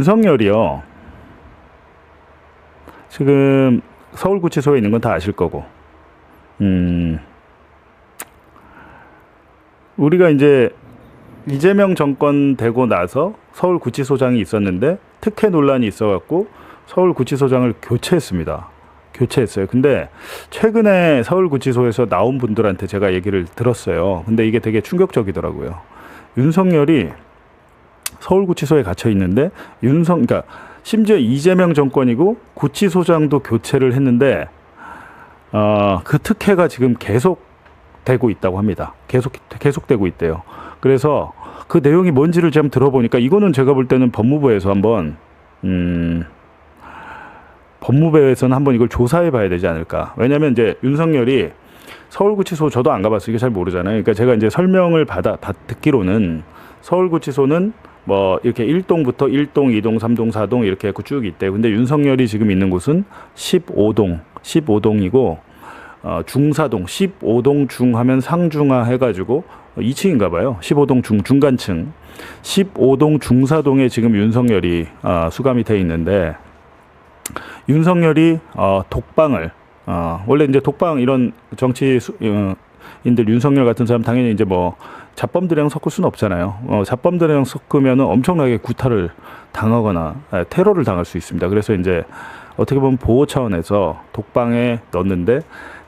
윤석열이요. 지금 서울구치소에 있는 건 다 아실 거고, 우리가 이제 이재명 정권 되고 나서 서울구치소장이 있었는데 특혜 논란이 있어갖고 서울구치소장을 교체했습니다. 교체했어요. 근데 최근에 서울구치소에서 나온 분들한테 제가 얘기를 들었어요. 근데 이게 되게 충격적이더라고요. 윤석열이 서울구치소에 gat혀 있는데 그러니까 심지어 이재명 정권이고 구치소장도 교체를 했는데 그 특혜가 지금 계속되고 있다고 합니다. 계속되고 있대요. 그래서 그 내용이 뭔지를 좀 들어보니까 이거는 제가 볼 때는 법무부에서는 한번 이걸 조사해 봐야 되지 않을까. 왜냐면 이제 윤석열이 서울구치소 저도 안 가봤어요. 이게 잘 모르잖아요. 그러니까 제가 이제 설명을 듣기로는 서울구치소는 뭐 이렇게 1동부터 1동, 2동, 3동, 4동 이렇게 해서 쭉 있대요. 근데 윤석열이 지금 있는 곳은 15동이고 중사동, 15동 중 하면 상중하 해가지고 2층인가 봐요. 15동 중간층. 15동 중사동에 지금 윤석열이 수감이 돼 있는데 윤석열이 독방을 원래 이제 독방 이런 정치인들 윤석열 같은 사람 당연히 이제 뭐 잡범들이랑 섞을 수는 없잖아요. 잡범들이랑 섞으면은 엄청나게 구타를 당하거나 테러를 당할 수 있습니다. 그래서 이제 어떻게 보면 보호 차원에서 독방에 넣었는데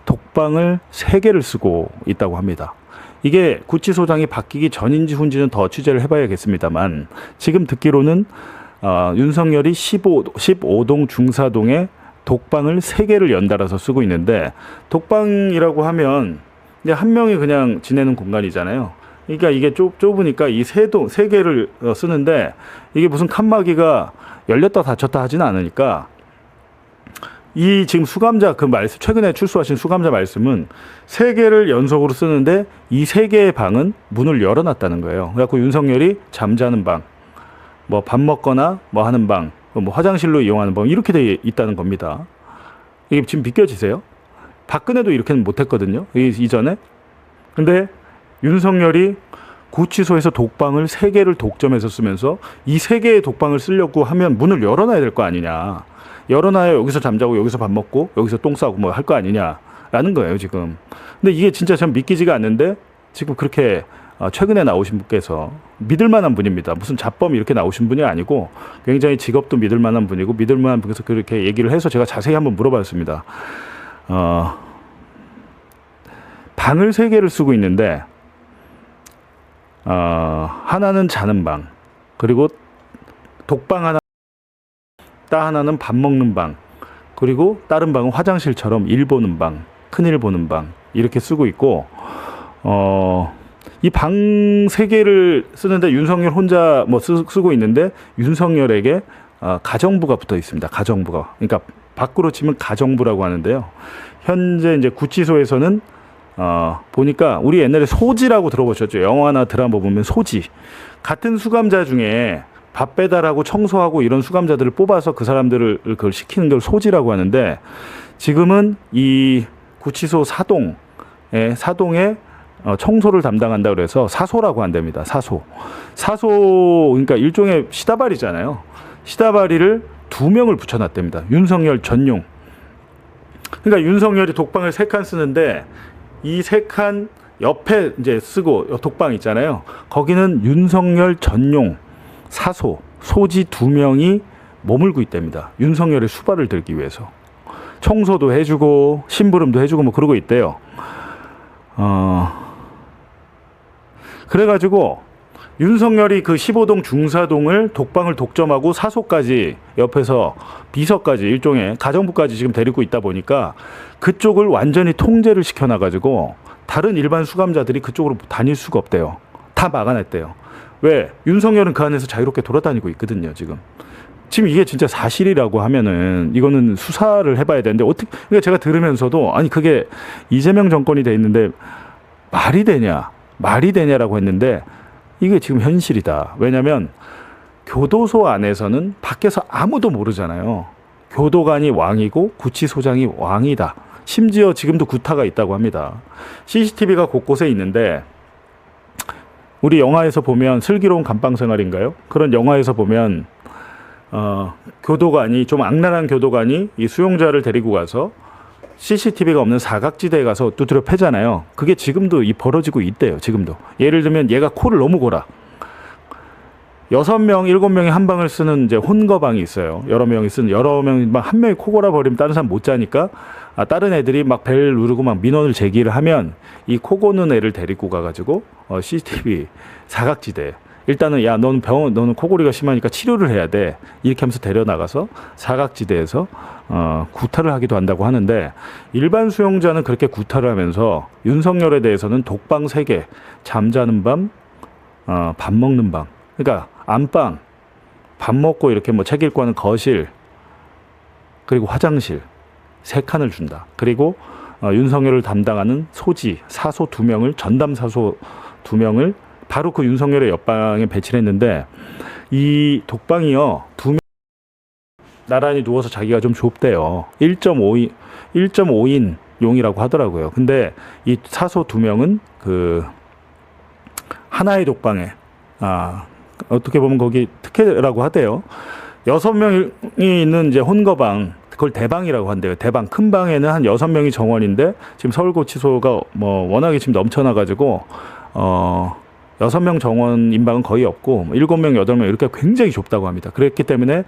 독방을 3개를 쓰고 있다고 합니다. 이게 구치소장이 바뀌기 전인지 후인지는 더 취재를 해봐야겠습니다만 지금 듣기로는 윤석열이 15동 중사동에 독방을 3개를 연달아서 쓰고 있는데 독방이라고 하면 이제 한 명이 그냥 지내는 공간이잖아요. 그러니까 이게 좁으니까 이 3개를 쓰는데 이게 무슨 칸막이가 열렸다 닫혔다 하지는 않으니까 이 지금 수감자 그 말씀 최근에 출소하신 수감자 말씀은 3개를 연속으로 쓰는데 이 3개의 방은 문을 열어놨다는 거예요. 그래갖고 윤석열이 잠자는 방, 뭐 밥 먹거나 뭐 하는 방, 뭐 화장실로 이용하는 방 이렇게 돼 있다는 겁니다. 이게 지금 믿겨지세요? 박근혜도 이렇게는 못했거든요. 이전에. 근데 윤석열이 구치소에서 독방을 3개를 독점해서 쓰면서 이 3개의 독방을 쓰려고 하면 문을 열어놔야 될 거 아니냐. 열어놔야 여기서 잠자고 여기서 밥 먹고 여기서 똥 싸고 뭐 할 거 아니냐라는 거예요 지금. 근데 이게 진짜 참 믿기지가 않는데 지금 그렇게 최근에 나오신 분께서 믿을 만한 분입니다. 무슨 잡범 이렇게 나오신 분이 아니고 굉장히 직업도 믿을 만한 분이고 믿을 만한 분께서 그렇게 얘기를 해서 제가 자세히 한번 물어봤습니다. 방을 3개를 쓰고 있는데 하나는 자는 방, 그리고 독방 하나는 밥 먹는 방, 그리고 다른 방은 화장실처럼 일 보는 방, 큰일 보는 방 이렇게 쓰고 있고 이 방 3개를 쓰는데 윤석열 혼자 뭐 쓰고 있는데 윤석열에게 가정부가 붙어 있습니다. 가정부가. 그러니까 밖으로 치면 가정부라고 하는데요. 현재 이제 구치소에서는 보니까 우리 옛날에 소지라고 들어보셨죠? 영화나 드라마 보면 소지. 같은 수감자 중에 밥 배달하고 청소하고 이런 수감자들을 뽑아서 그 사람들을 그걸 시키는 걸 소지라고 하는데 지금은 이 구치소 사동에 청소를 담당한다 그래서 사소라고 한답니다. 사소 그러니까 일종의 시다바리잖아요. 시다바리를 2명을 붙여놨답니다. 윤석열 전용. 그러니까 윤석열이 독방을 3칸 쓰는데 이 3칸 옆에 이제 쓰고 독방 있잖아요. 거기는 윤석열 전용 소지 2명이 머물고 있답니다. 윤석열의 수발을 들기 위해서. 청소도 해주고 심부름도 해주고 뭐 그러고 있대요. 그래가지고 윤석열이 그 15동 중사동을 독방을 독점하고 사소까지 옆에서 비서까지 일종의 가정부까지 지금 데리고 있다 보니까 그쪽을 완전히 통제를 시켜놔가지고 다른 일반 수감자들이 그쪽으로 다닐 수가 없대요. 다 막아냈대요. 왜? 윤석열은 그 안에서 자유롭게 돌아다니고 있거든요, 지금. 지금 이게 진짜 사실이라고 하면은 이거는 수사를 해봐야 되는데 어떻게, 그러니까 제가 들으면서도 아니 그게 이재명 정권이 돼 있는데 말이 되냐라고 했는데 이게 지금 현실이다. 왜냐면 교도소 안에서는 밖에서 아무도 모르잖아요. 교도관이 왕이고 구치소장이 왕이다. 심지어 지금도 구타가 있다고 합니다. CCTV가 곳곳에 있는데 우리 영화에서 보면 슬기로운 감방 생활인가요? 그런 영화에서 보면 교도관이 좀 악랄한 교도관이 이 수용자를 데리고 가서 CCTV가 없는 사각지대에 가서 두드려 패잖아요. 그게 지금도 벌어지고 있대요. 지금도. 예를 들면 얘가 코를 너무 골아. 6명, 7명이 한 방을 쓰는 이제 혼거방이 있어요. 여러 명이 막 한 명이 코 골아 버리면 다른 사람 못 자니까 다른 애들이 막 벨 누르고 막 민원을 제기를 하면 이 코 고는 애를 데리고 가가지고 CCTV 사각지대. 일단은 야 너는 너는 코골이가 심하니까 치료를 해야 돼. 이렇게 하면서 데려나가서 사각지대에서 구타를 하기도 한다고 하는데 일반 수용자는 그렇게 구타를 하면서 윤석열에 대해서는 독방 3개, 잠자는 밤, 밥 먹는 방. 그러니까 안방, 밥 먹고 이렇게 뭐 책 읽고 하는 거실, 그리고 화장실 3칸을 준다. 그리고 윤석열을 담당하는 소지, 사소 2명을, 전담 사소 2명을 바로 그 윤석열의 옆방에 배치를 했는데 이 독방이요 2명 나란히 누워서 자기가 좀 좁대요. 1.5인 용이라고 하더라고요. 근데 이 사소 2명은 그 하나의 독방에 어떻게 보면 거기 특혜라고 하대요. 6명이 있는 이제 혼거방, 그걸 대방이라고 한대요. 대방 큰 방에는 한 6명이 정원인데 지금 서울고치소가 뭐 워낙에 지금 넘쳐나가지고 6명 정원 인방은 거의 없고 7명, 8명 이렇게 굉장히 좁다고 합니다. 그랬기 때문에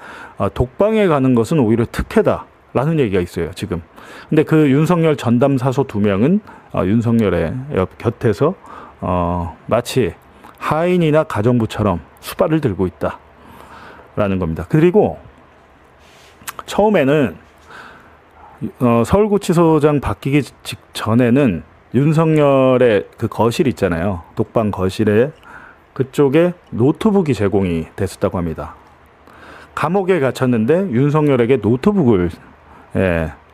독방에 가는 것은 오히려 특혜다라는 얘기가 있어요. 지금. 근데 그 윤석열 전담 사소 2명은 윤석열의 곁에서 마치 하인이나 가정부처럼 수발을 들고 있다라는 겁니다. 그리고 처음에는 서울구치소장 바뀌기 직전에는 윤석열의 그 거실 있잖아요. 독방 거실에 그쪽에 노트북이 제공이 됐었다고 합니다. 감옥에 갇혔는데 윤석열에게 노트북을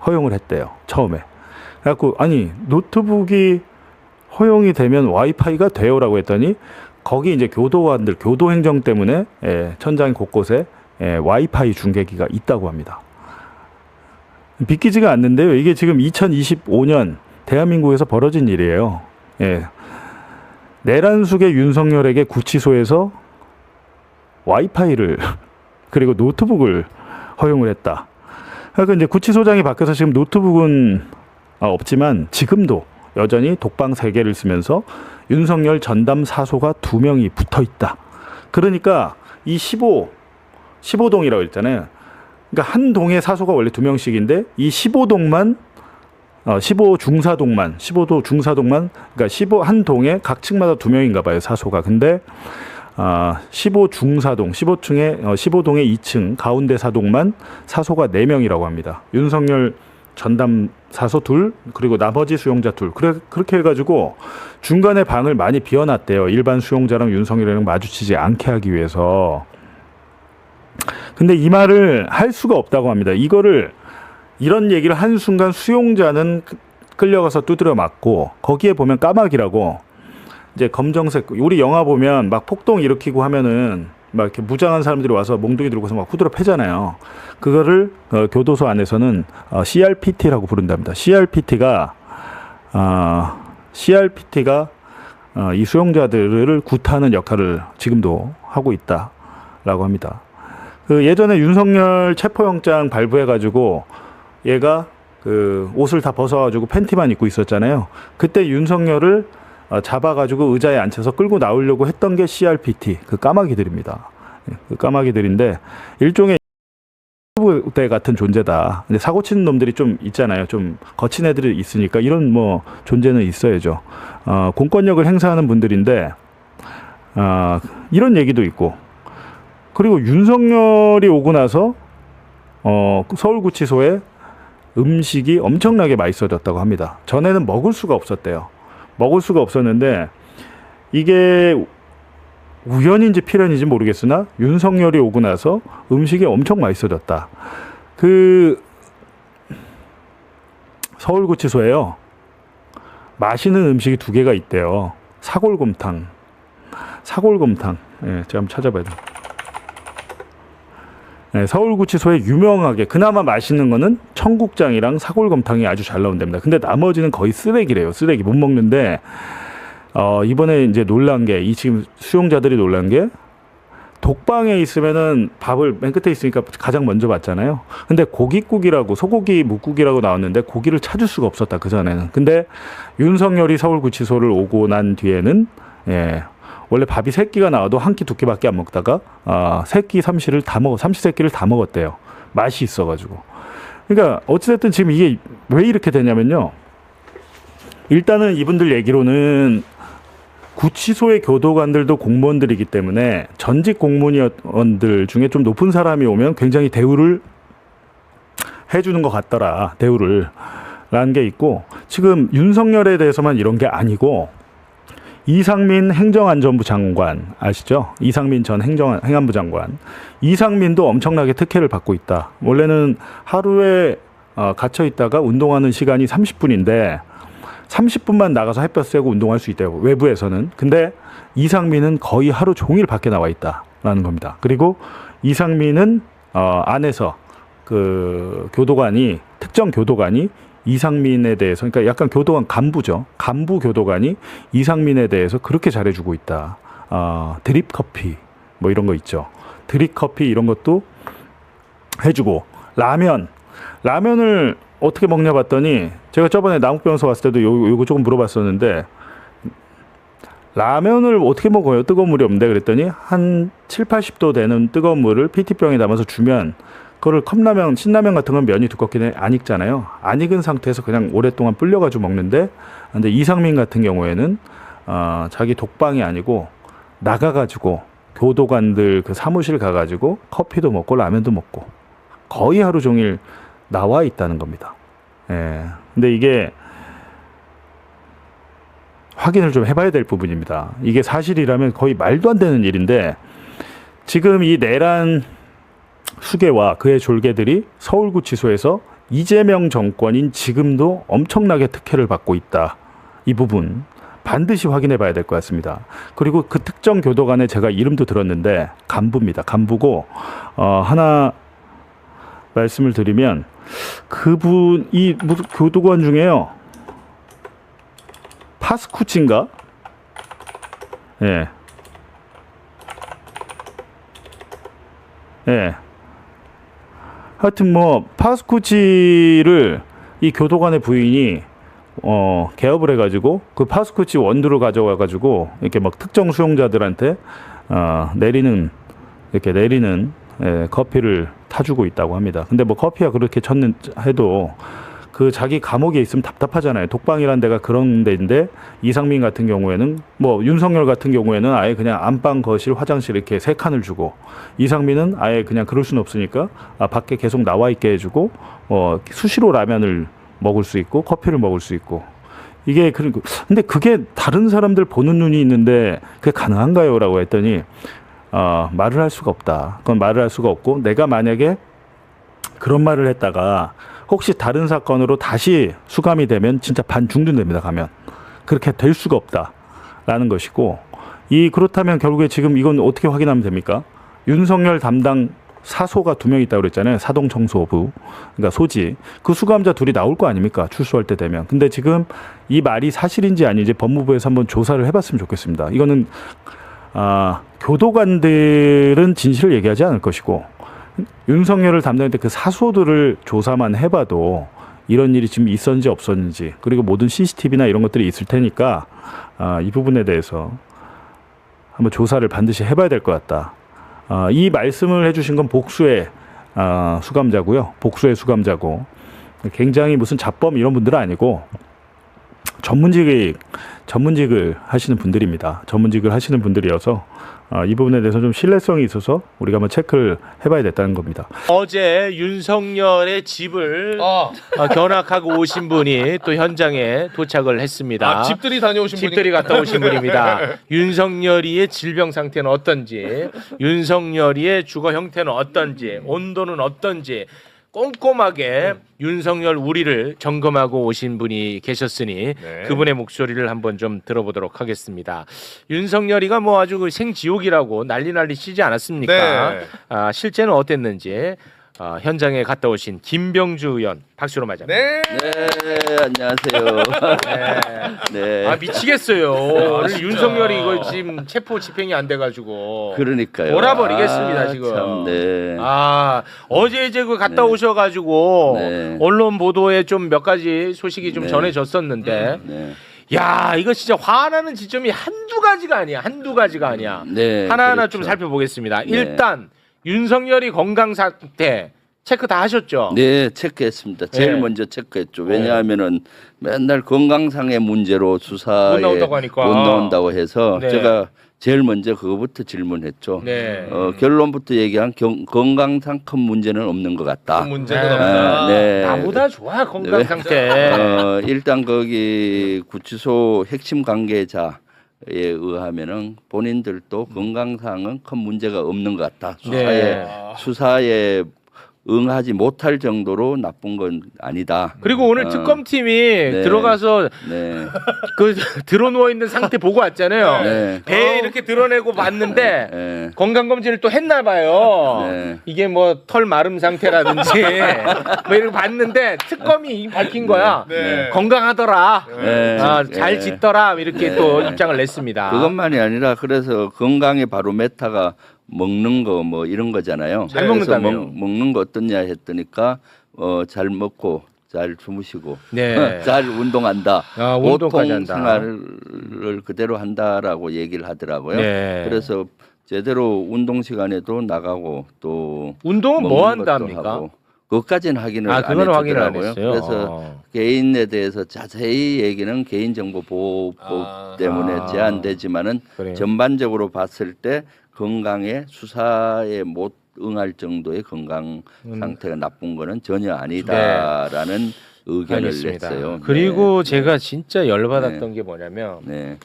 허용을 했대요. 처음에. 그래갖고 아니 노트북이 허용이 되면 와이파이가 돼요라고 했더니 거기 이제 교도관들 교도행정 때문에 천장 곳곳에 와이파이 중계기가 있다고 합니다. 믿기지가 않는데요. 이게 지금 2025년 대한민국에서 벌어진 일이에요. 내란숙의 윤석열에게 구치소에서 와이파이를 그리고 노트북을 허용을 했다. 그러니까 이제 구치소장이 바뀌어서 지금 노트북은 없지만 지금도 여전히 독방 3개를 쓰면서 윤석열 전담 사소가 2명이 붙어 있다. 그러니까 이 15동이라고 했잖아요. 그러니까 한 동에 사소가 원래 2명씩인데 이 15동만 15도 중사동만 그러니까 한 동에 각 층마다 2명인가 봐요, 사소가. 근데 15중사동 15동의 2층 가운데 사동만 사소가 4명이라고 합니다. 윤석열 전담 사소 2 그리고 나머지 수용자 2 그렇게 해가지고 중간에 방을 많이 비워놨대요. 일반 수용자랑 윤석열이랑 마주치지 않게 하기 위해서. 근데 이 말을 할 수가 없다고 합니다. 이런 얘기를 한 순간 수용자는 끌려가서 두드려 맞고 거기에 보면 까마귀라고 이제 검정색 우리 영화 보면 막 폭동 일으키고 하면은 막 이렇게 무장한 사람들이 와서 몽둥이 들고서 막 후드려 패잖아요. 그거를 교도소 안에서는 CRPT라고 부른답니다. CRPT가 이 수용자들을 구타하는 역할을 지금도 하고 있다라고 합니다. 그 예전에 윤석열 체포영장 발부해가지고 얘가 그 옷을 다 벗어가지고 팬티만 입고 있었잖아요. 그때 윤석열을 잡아가지고 의자에 앉혀서 끌고 나오려고 했던 게 CRPT, 그 까마귀들입니다. 그 까마귀들인데 일종의 대 같은 존재다. 근데 사고 치는 놈들이 좀 있잖아요. 좀 거친 애들이 있으니까 이런 뭐 존재는 있어야죠. 공권력을 행사하는 분들인데 이런 얘기도 있고. 그리고 윤석열이 오고 나서 서울구치소에 음식이 엄청나게 맛있어졌다고 합니다. 전에는 먹을 수가 없었대요. 먹을 수가 없었는데 이게 우연인지 필연인지 모르겠으나 윤석열이 오고 나서 음식이 엄청 맛있어졌다. 그 서울구치소에요. 맛있는 음식이 2개가 있대요. 사골곰탕. 예, 제가 한번 찾아봐야 돼요. 네, 서울구치소에 유명하게 그나마 맛있는 거는 청국장이랑 사골곰탕이 아주 잘 나온답니다. 근데 나머지는 거의 쓰레기래요. 쓰레기 못 먹는데 이번에 이제 놀란 게 이 지금 수용자들이 놀란 게 독방에 있으면은 밥을 맨 끝에 있으니까 가장 먼저 받잖아요. 근데 고깃국이라고 소고기 묵국이라고 나왔는데 고기를 찾을 수가 없었다 그 전에는. 근데 윤석열이 서울구치소를 오고 난 뒤에는 원래 밥이 3끼가 나와도 한 끼 2끼밖에 안 먹다가 삼시세끼를 다 먹었대요. 맛이 있어가지고. 그러니까 어찌됐든 지금 이게 왜 이렇게 되냐면요. 일단은 이분들 얘기로는 구치소의 교도관들도 공무원들이기 때문에 전직 공무원들 중에 좀 높은 사람이 오면 굉장히 대우를 해주는 것 같더라. 대우를. 라는 게 있고 지금 윤석열에 대해서만 이런 게 아니고 이상민 행정안전부 장관 아시죠? 이상민 전 행안부 장관. 이상민도 엄청나게 특혜를 받고 있다. 원래는 하루에 갇혀 있다가 운동하는 시간이 30분인데 30분만 나가서 햇볕 쐬고 운동할 수 있대요. 외부에서는. 근데 이상민은 거의 하루 종일 밖에 나와 있다라는 겁니다. 그리고 이상민은 안에서 그 특정 교도관이 이상민에 대해서, 그러니까 약간 교도관 간부죠. 간부 교도관이 이상민에 대해서 그렇게 잘해주고 있다. 드립 커피 뭐 이런 거 있죠. 드립 커피 이런 것도 해주고 라면을 어떻게 먹냐 봤더니 제가 저번에 남욱병원서 왔을 때도 요거 조금 물어봤었는데 라면을 어떻게 먹어요? 뜨거운 물이 없는데 그랬더니 한 7, 80도 되는 뜨거운 물을 PT병에 담아서 주면 그거를 컵라면, 신라면 같은 건 면이 두껍긴 안 익잖아요. 안 익은 상태에서 그냥 오랫동안 불려가지고 먹는데 근데 이상민 같은 경우에는 자기 독방이 아니고 나가가지고 교도관들 그 사무실 가가지고 커피도 먹고 라면도 먹고 거의 하루 종일 나와 있다는 겁니다. 근데 이게 확인을 좀 해봐야 될 부분입니다. 이게 사실이라면 거의 말도 안 되는 일인데 지금 이 내란 수괴와 그의 졸개들이 서울구치소에서 이재명 정권인 지금도 엄청나게 특혜를 받고 있다. 이 부분 반드시 확인해 봐야 될 것 같습니다. 그리고 그 특정 교도관에 제가 이름도 들었는데 간부입니다. 간부고 하나 말씀을 드리면 그분이 무슨 교도관 중에요. 파스쿠치인가? 하여튼 뭐 파스쿠치를 이 교도관의 부인이 개업을 해가지고 그 파스쿠치 원두를 가져와가지고 이렇게 막 특정 수용자들한테 내리는 커피를 타주고 있다고 합니다. 근데 뭐 커피가 그렇게 해도 그 자기 감옥에 있으면 답답하잖아요. 독방이란 데가 그런 데인데 이상민 같은 경우에는 뭐 윤석열 같은 경우에는 아예 그냥 안방, 거실, 화장실 이렇게 3칸을 주고 근데 아예 그냥 그럴 수는 없으니까 밖에 계속 나와 있게 해주고 수시로 라면을 먹을 수 있고 커피를 먹을 수 있고 이게 근데 그게 다른 사람들 보는 눈이 있는데 그게 가능한가요? 라고 했더니 말을 할 수가 없다. 그건 말을 할 수가 없고 내가 만약에 그런 말을 했다가 혹시 다른 사건으로 다시 수감이 되면 진짜 반중둔됩니다. 가면 그렇게 될 수가 없다라는 것이고 그렇다면 결국에 지금 이건 어떻게 확인하면 됩니까? 윤석열 담당 사소가 2명 있다고 그랬잖아요. 사동청소부 그러니까 소지 그 수감자 둘이 나올 거 아닙니까? 출소할 때 되면. 근데 지금 이 말이 사실인지 아닌지 법무부에서 한번 조사를 해봤으면 좋겠습니다. 이거는 교도관들은 진실을 얘기하지 않을 것이고 윤석열을 담당할 때 그 사소들을 조사만 해봐도 이런 일이 지금 있었는지 없었는지 그리고 모든 CCTV나 이런 것들이 있을 테니까 이 부분에 대해서 한번 조사를 반드시 해봐야 될 것 같다. 이 말씀을 해주신 건 복수의 수감자고요. 복수의 수감자고 굉장히 무슨 잡범 이런 분들은 아니고 전문직을 하시는 분들입니다. 전문직을 하시는 분들이어서 이 부분에 대해서 좀 신뢰성이 있어서 우리가 한번 체크를 해봐야 됐다는 겁니다. 어제 윤석열의 집을 견학하고 오신 분이 또 현장에 도착을 했습니다. 집들이 다녀오신 분이 집들이 갔다 오신 분입니다. 윤석열이의 질병 상태는 어떤지, 윤석열이의 주거 형태는 어떤지, 온도는 어떤지 꼼꼼하게 윤석열 우리를 점검하고 오신 분이 계셨으니 그분의 목소리를 한번 좀 들어보도록 하겠습니다. 윤석열이가 뭐 아주 그 생지옥이라고 난리 치지 않았습니까? 네. 실제는 어땠는지 현장에 갔다 오신 김병주 의원 박수로 맞이합니다. 네. 네, 안녕하세요. 네. 아 미치겠어요. 오늘 윤석열이 이거 지금 체포 집행이 안 돼가지고. 그러니까요. 몰아버리겠습니다 지금. 참, 네. 어제 이제 그 갔다 네. 오셔가지고 네. 언론 보도에 좀 몇 가지 소식이 좀 네. 전해졌었는데. 네. 야 이거 진짜 화나는 지점이 한두 가지가 아니야. 네, 하나하나 그렇죠. 좀 살펴보겠습니다. 네. 일단 윤석열이 건강 상태 체크 다 하셨죠? 네, 체크했습니다. 제일 네. 먼저 체크했죠. 왜냐하면은 맨날 건강상의 문제로 수사에 못 나온다고 하니까. 못 나온다고 해서 네. 제가 제일 먼저 그거부터 질문했죠. 네. 결론부터 얘기한 건강상 큰 문제는 없는 것 같다. 그 문제는 네. 없다. 네. 나보다 좋아 건강 네. 상태. 일단 거기 구치소 핵심 관계자에 의하면은 본인들도 건강상은 큰 문제가 없는 것 같다. 네. 수사에 응하지 못할 정도로 나쁜 건 아니다. 그리고 오늘 특검팀이 네. 들어가서 네. 그 들어 누워 있는 상태 보고 왔잖아요. 네. 배 이렇게 드러내고 봤는데 네. 건강 검진을 또 했나 봐요. 네. 이게 뭐 털 마름 상태라든지 뭐 이런 거 봤는데 특검이 밝힌 거야. 네. 건강하더라. 네. 잘 네. 짓더라 이렇게 또 입장을 냈습니다. 그것만이 아니라 그래서 건강의 바로 메타가 먹는 거 뭐 이런 거잖아요. 잘 그래서 먹는다며요. 먹는 거 어떻냐 했더니까 잘 먹고 잘 주무시고 네. 잘 운동한다. 운동까지 보통 한다. 생활을 그대로 한다라고 얘기를 하더라고요. 네. 그래서 제대로 운동 시간에도 나가고 또 운동은 뭐 먹는 것도 한답니까? 하고. 그것까지는 확인을 안 그거는 확인을 안 해주더라고요. 했어요. 그래서 개인에 대해서 자세히 얘기는 개인정보보호법 때문에 제한되지만은 그래요. 전반적으로 봤을 때 건강에 수사에 못 응할 정도의 건강 상태가 나쁜 거는 전혀 아니다라는 의견을 알겠습니다. 냈어요. 그리고 네. 제가 진짜 열받았던 게 뭐냐면 네.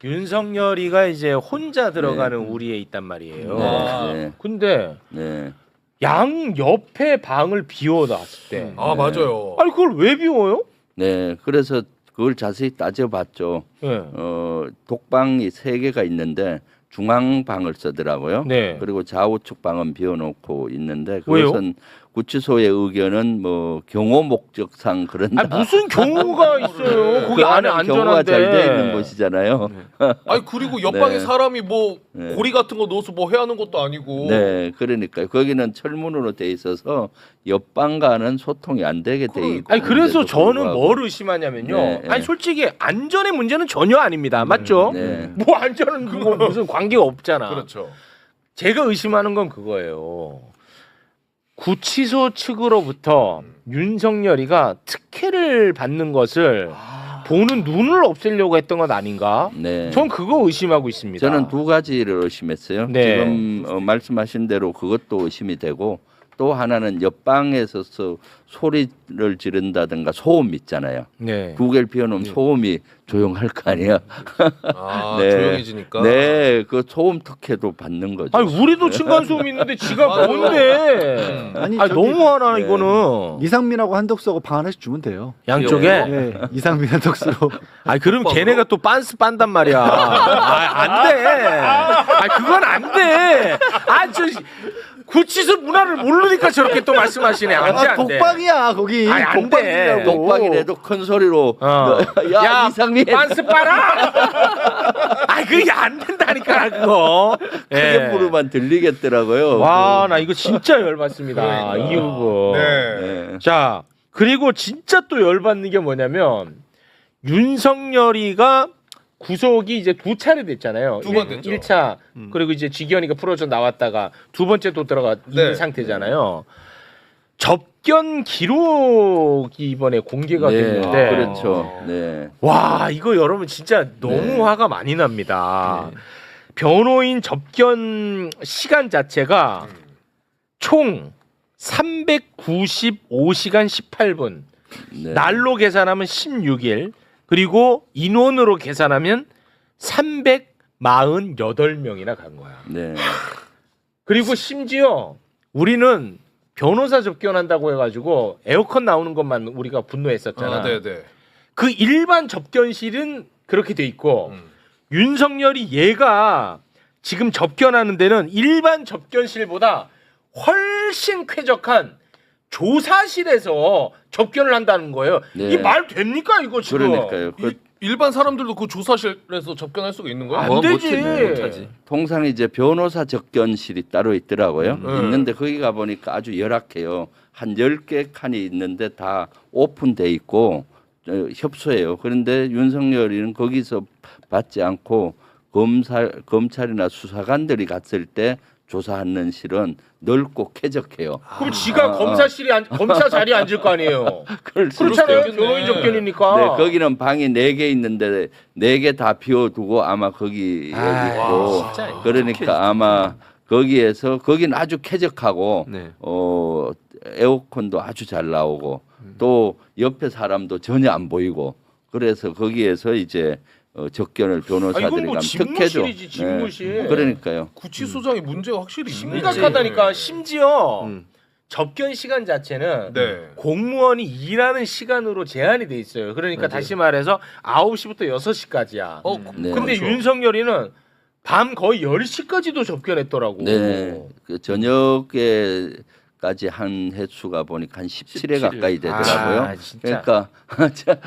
윤석열이가 이제 혼자 들어가는 우리에 있단 말이에요. 네. 네. 근데 네. 양 옆에 방을 비워놨을 때, 아 맞아요. 아니 그걸 왜 비워요? 네. 그래서 그걸 자세히 따져봤죠. 네. 독방이 3개가 있는데 중앙방을 쓰더라고요. 네. 그리고 좌우측 방은 비워놓고 있는데 왜요? 그것은 구치소의 의견은 뭐 경호 목적상 그런다. 아니 무슨 경우가 있어요? 거기 그 안에 안은 경호가 안전한데. 잘 돼 있는 곳이잖아요. 아니 그리고 옆방에 네. 사람이 뭐 네. 고리 같은 거 넣어서 뭐 해야 하는 것도 아니고. 네, 그러니까 거기는 철문으로 돼 있어서 옆방과는 소통이 안 되게 돼 있고. 아니 그래서 저는 뭘 의심하냐면요. 네, 네. 아니 솔직히 안전의 문제는 전혀 아닙니다. 맞죠? 네. 뭐 안전은 그거 무슨 관계가 없잖아. 그렇죠. 제가 의심하는 건 그거예요. 구치소 측으로부터 윤석열이가 특혜를 받는 것을 보는 눈을 없애려고 했던 것 아닌가? 네. 전 그거 의심하고 있습니다. 저는 2가지를 의심했어요. 네. 지금 말씀하신 대로 그것도 의심이 되고 또 하나는 옆방에서 소리를 지른다든가 소음 있잖아요. 네. 구개를 비워놓으면 소음이 조용할 거 아니야. 아 네. 조용해지니까. 네, 그 소음 특혜도 받는 거죠. 아니 우리도 층간 소음 있는데 지가 뭔데? 아니 저기- 너무 하나 네. 이거는 이상민하고 한덕수하고 방 하나씩 주면 돼요. 양쪽에. 예, 이상민 한덕수로. 아니 그럼 걔네가 또 빤스 빤단 말이야. 안 돼. 그건 안 돼. 저 구치소 문화를 모르니까 저렇게 또 말씀하시네. 안 돼. 독방이야 거기. 아니, 안 돼. 독방이라도 큰 소리로 야, 이상민 빤스 빨아. 그게 안 된다니까 그거. 크게 부르면 들리겠더라고요. 와, 나 이거 진짜 열받습니다. 이 부분. 네. 네. 자, 그리고 진짜 또 열받는 게 뭐냐면 윤석열이가 구속이 이제 2차례 됐잖아요. 두번 됐죠. 1차 그리고 이제 직연이가 풀어져 나왔다가 2번째 또 들어가 있는 네. 상태잖아요. 접견 기록이 이번에 공개가 네, 됐는데 그렇죠. 네. 와 이거 여러분 진짜 너무 네. 화가 많이 납니다. 변호인 접견 시간 자체가 총 395시간 18분. 네. 날로 계산하면 16일. 그리고 인원으로 계산하면 348명이나 간 거야. 네. 그리고 심지어 우리는 변호사 접견한다고 해가지고 에어컨 나오는 것만 우리가 분노했었잖아. 아, 네네. 그 일반 접견실은 그렇게 돼 있고 윤석열이 얘가 지금 접견하는 데는 일반 접견실보다 훨씬 쾌적한 조사실에서 접견을 한다는 거예요. 네. 이 말 됩니까 이거 지금? 그러니까요. 일반 사람들도 그 조사실에서 접견할 수가 있는 거야? 안 되지. 못하지. 통상 이제 변호사 접견실이 따로 있더라고요. 음. 있는데 거기 가 보니까 아주 열악해요. 한 10개 칸이 있는데 다 오픈돼 있고 협소해요. 그런데 윤석열이는 거기서 받지 않고 검찰이나 수사관들이 갔을 때 조사하는 실은 넓고 쾌적해요. 그럼 지가 검사 자리에 앉을 거 아니에요. 그렇잖아요. 있겠네. 변호인 접견이니까. 네, 거기는 방이 4개 있는데 4개 다 비워두고 아마 거기에 있고 진짜. 그러니까 아마 거기에서 거기는 아주 쾌적하고 네. 에어컨도 아주 잘 나오고 또 옆에 사람도 전혀 안 보이고 그래서 거기에서 이제 접견을 변호사들이 이건 뭐 가면 특혜죠. 집무실이지 집무실. 그러니까요. 구치소장이 문제가 확실히 있네. 심각하다니까. 심지어 음. 접견 시간 자체는 네. 공무원이 일하는 시간으로 제한이 돼 있어요. 그러니까 다시 말해서 9시부터 6시까지야. 네. 근데 그렇죠. 윤석열이는 밤 거의 10시까지도 접견했더라고. 네. 그 저녁에까지 한 횟수가 보니까 한 17회 가까이 되더라고요. 아, 진짜. 그러니까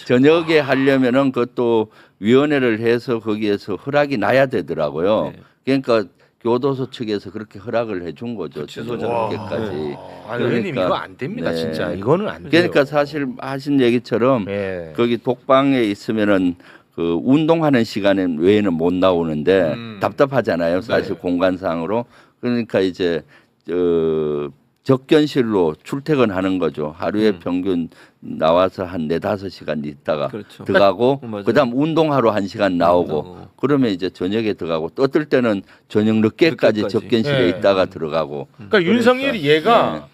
저녁에 하려면은 그것도 위원회를 해서 거기에서 허락이 나야 되더라고요. 그러니까 교도소 측에서 그렇게 허락을 해준 거죠. 저녁에까지. 아, 의원님 그러니까, 이거 안 됩니다. 네. 진짜 이거는 안 돼요. 그러니까 사실 하신 얘기처럼 예. 거기 독방에 있으면은 그 운동하는 시간에 외에는 못 나오는데 답답하잖아요. 사실 네. 공간상으로. 그러니까 이제 접견실로 출퇴근하는 거죠. 하루에 평균 나와서 한 4-5시간 있다가 그렇죠. 들어가고 맞아요. 그다음 운동하러 1시간 나오고 그러면 이제 저녁에 들어가고 또 어떨 때는 저녁 늦게까지 늦게까지. 접견실에 네. 있다가 들어가고. 그러니까 윤석열이 얘가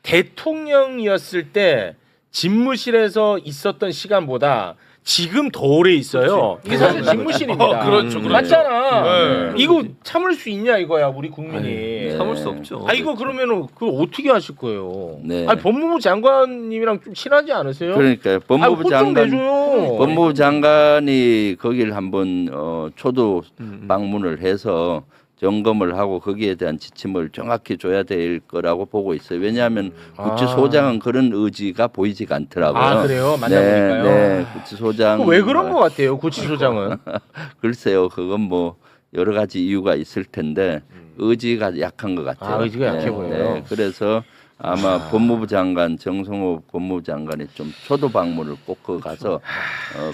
네. 대통령이었을 때 집무실에서 있었던 시간보다 지금 더 오래 있어요. 이게 사실 집무실입니다. 그렇죠, 그렇죠. 맞잖아. 네. 이거 참을 수 있냐 이거야 우리 국민이. 네. 참을 수 없죠. 아 이거 그러면은 그걸 어떻게 하실 거예요? 네. 아니 법무부 장관님이랑 좀 친하지 않으세요? 그러니까요. 법무부 아니, 혼 좀 장관 내줘요. 법무부 장관이 거기를 한번 초도 음. 방문을 해서 점검을 하고 거기에 대한 지침을 정확히 줘야 될 거라고 보고 있어요. 왜냐하면 구치소장은 그런 의지가 보이지가 않더라고요. 아 그래요? 만나보니까요. 네, 구치소장. 왜 그런 것 같아요, 구치소장은? 글쎄요, 그건 뭐 여러 가지 이유가 있을 텐데 의지가 약한 것 같아요. 아, 의지가 약해 보여요? 그래서 아마 법무부 장관 정성호 법무부 장관이 좀 초도 방문을 꼭 그 가서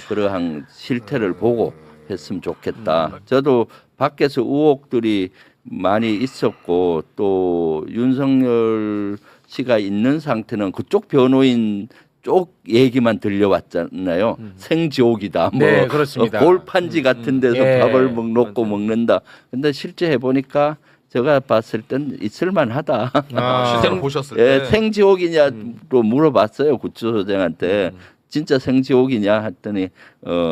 그러한 실태를 보고 했으면 좋겠다. 저도 밖에서 의혹들이 많이 있었고 또 윤석열 씨가 있는 상태는 그쪽 변호인 쪽 얘기만 들려왔잖아요. 생지옥이다. 뭐 네, 그렇습니다. 골판지 같은 데서 예. 밥을 놓고 먹는다. 근데 실제 해보니까 제가 봤을 땐 있을만하다. 실제로 보셨을 예, 때. 생지옥이냐로 물어봤어요 구치소장한테. 진짜 생지옥이냐 했더니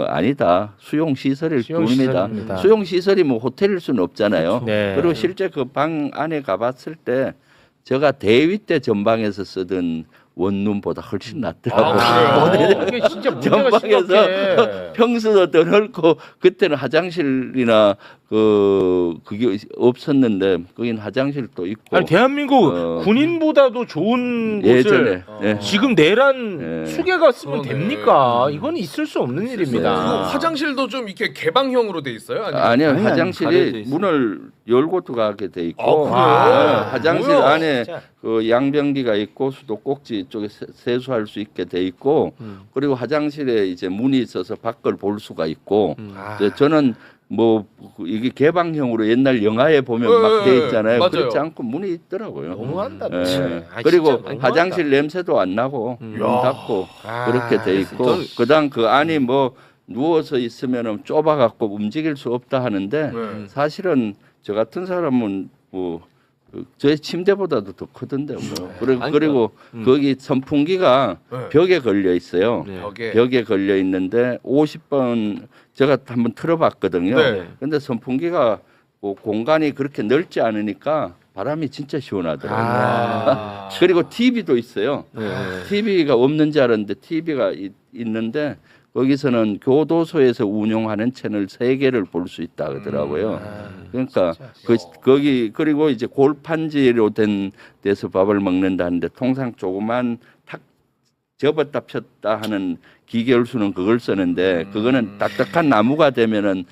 아니다. 수용 시설일 수용시설입니다. 뿐입니다. 수용 시설이 뭐 호텔일 수는 없잖아요. 네. 그리고 실제 그 방 안에 가봤을 때 제가 대위 때 전방에서 쓰던 원룸보다 훨씬 낫더라고요. 아, 그래요? 이게 진짜 문제가 심각해. 전방에서 평수도 더 넓고 그때는 화장실이나 그게 없었는데 거긴 화장실도 있고. 아니 대한민국 어. 군인보다도 좋은 예전에 곳을 예. 지금 내란 예. 수개가 쓰면 그러네. 됩니까? 이건 있을 수 없는 그 일입니다. 화장실도 좀 이렇게 개방형으로 돼 있어요? 아니면 아니요 아니, 가려져 화장실이 있어요. 문을 열고 들어가게 돼 있고 아, 그래요? 화장실 뭐야? 안에 진짜. 그 양변기가 있고 수도꼭지 쪽에 세수할 수 있게 돼 있고 그리고 화장실에 이제 문이 있어서 밖을 볼 수가 있고 아. 저는 뭐 이게 개방형으로 옛날 영화에 보면 막 돼 있잖아요. 맞아요. 그렇지 않고 문이 있더라고요. 너무한다. 예. 진짜. 아, 그리고 진짜 너무한다. 화장실 냄새도 안 나고 문 닫고 아, 그렇게 돼 있고 그다음 그 안이 뭐 누워서 있으면은 좁아 갖고 움직일 수 없다 하는데 네. 사실은 저 같은 사람은 뭐 저의 침대보다도 더 크던데 뭐 그리고 거기 선풍기가 네. 벽에 걸려 있어요. 네. 벽에 걸려 있는데 50번 제가 한번 틀어봤거든요. 네. 근데 선풍기가 뭐 공간이 그렇게 넓지 않으니까 바람이 진짜 시원하더라고요. 아. 그리고 TV도 있어요. 네. TV가 없는 줄 알았는데 TV가 있는데 거기서는 교도소에서 운영하는 채널 3개를 볼 수 있다 하더라고요. 그러니까 거기 그리고 이제 골판지로 된 데서 밥을 먹는다는데 통상 조그만 탁 접었다 폈다 하는 기계열수는 그걸 쓰는데 그거는 딱딱한 나무가 되면은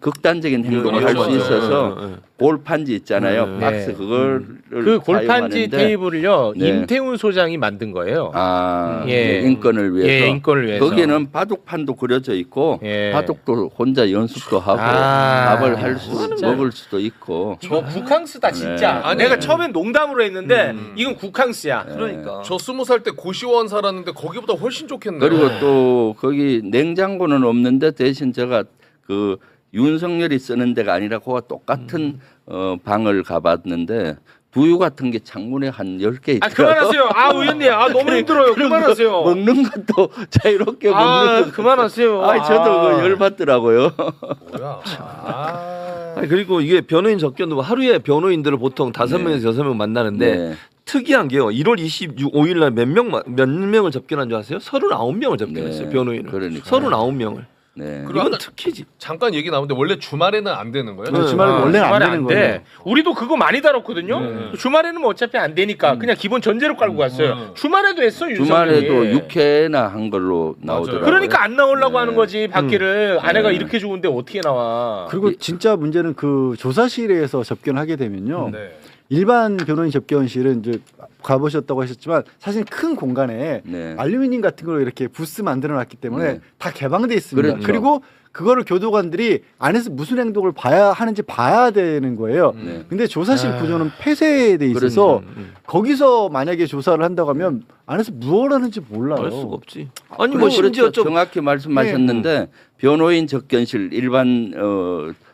극단적인 행동을 할 수 있어서 골판지 있잖아요. 박스 네. 그거를 그 골판지 사용하는데 테이블을요 네. 임태훈 소장이 만든 거예요. 아, 예. 인권을 위해서. 예, 인권을 위해서. 거기는 바둑판도 그려져 있고 예. 바둑도 혼자 연습도 하고 아, 밥을 할 수 진짜. 먹을 수도 있고. 저 국항스다 진짜. 아니, 내가 처음엔 농담으로 했는데 이건 국항스야. 그러니까. 저 20살 때 고시원 살았는데 거기보다 훨씬 좋겠네. 그리고 또 거기 냉장고는 없는데 대신 제가 그 윤석열이 쓰는 데가 아니라 그와 똑같은 방을 가봤는데 부유 같은 게 창문에 한 10개 아 있더라고. 그만하세요. 아 의원님, 아 너무 힘들어요. 그만하세요. 먹는 것도 자유롭게 아 먹는 거. 그만하세요. 아, 저도 그 열받더라고고. 뭐야? 아니, 그리고 이게 변호인 접견도 하루에 변호인들을 보통 5명에서 6명 만나는데 네. 특이한 게요. 1월 25일 날 몇 명을 접견한 줄 아세요? 39명을 접견했어요. 네, 변호인을. 그러니까. 39명을. 네. 그리고 이건 아까 특히지. 잠깐 얘기 나오는데 원래 주말에는 안 되는 거예요? 네, 주말에 원래는 안 주말에 되는 돼. 거예요. 우리도 그거 많이 다뤘거든요. 주말에는 뭐 어차피 안 되니까 그냥 기본 전제로 깔고 갔어요. 주말에도 했어 윤석열이. 주말에도 6회나 한 걸로 나오더라고요. 그러니까 안 나오려고 네. 하는 거지 바퀴를 아내가 네. 이렇게 좋은데 어떻게 나와? 그리고 진짜 문제는 그 조사실에서 접견하게 되면요. 네. 일반 변호인 접견실은 이제 가보셨다고 하셨지만 사실 큰 공간에 네. 알루미늄 같은 걸로 이렇게 부스 만들어 놨기 때문에 네. 다 개방돼 있습니다. 그렇죠. 그리고 그거를 교도관들이 안에서 무슨 행동을 봐야 하는지 봐야 되는 거예요. 네. 근데 조사실 구조는 폐쇄돼 있어서 거기서 만약에 조사를 한다고 하면 안에서 무엇을 하는지 몰라요. 알 수가 없지. 아니 그리고 뭐 심지어 그렇죠. 좀 정확히 말씀하셨는데 변호인 접견실 일반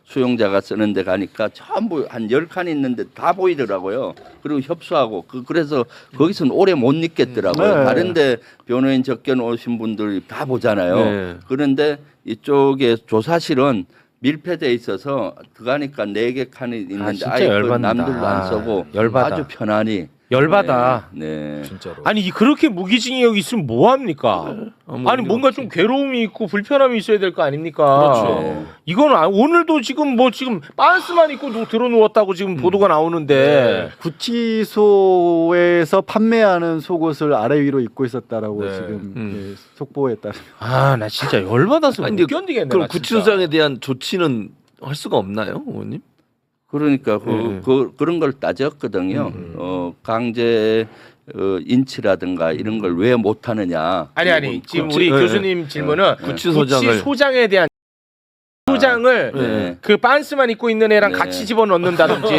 수용자가 쓰는 데 가니까 전부 한 10칸 있는데 다 보이더라고요. 그리고 협소하고 그래서 거기서는 오래 못 있겠더라고요. 네. 다른데 변호인 접견 오신 분들이 다 보잖아요. 네. 그런데 이쪽에 조사실은 밀폐돼 있어서 들어가니까 4개 칸이 있는데 진짜 아예 그 열받는다. 남들도 안 쓰고 열받아. 아주 편안히. 열받아. 네. 진짜로. 아니 그렇게 무기징역 있으면 뭐 합니까? 아니 뭔가 좀 괴로움이 있고 불편함이 있어야 될 거 아닙니까? 그렇죠. 이건 오늘도 지금 빤스만 입고 들어 누웠다고 지금 보도가 나오는데 구치소에서 판매하는 속옷을 아래 위로 입고 있었다라고 네. 지금 속보에 따르면 아 나 진짜 열받아서 아니, 못 견디겠네. 그럼 나 진짜. 구치소장에 대한 조치는 할 수가 없나요, 의원님? 그러니까 그런 걸 따졌거든요. 강제 인치라든가 이런 걸 왜 못하느냐. 아니 지금 구치- 우리 네, 교수님 질문은 구치소장을- 구치소장에 대한 소장을 네. 그 빤스만 입고 있는 애랑 네. 같이 집어넣는다든지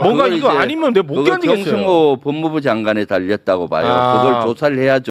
뭔가 그걸 이거 이제 아니면 내가 못 그걸 견디겠어요. 정승호 법무부 장관에 달렸다고 봐요. 아. 그걸 조사를 해야죠.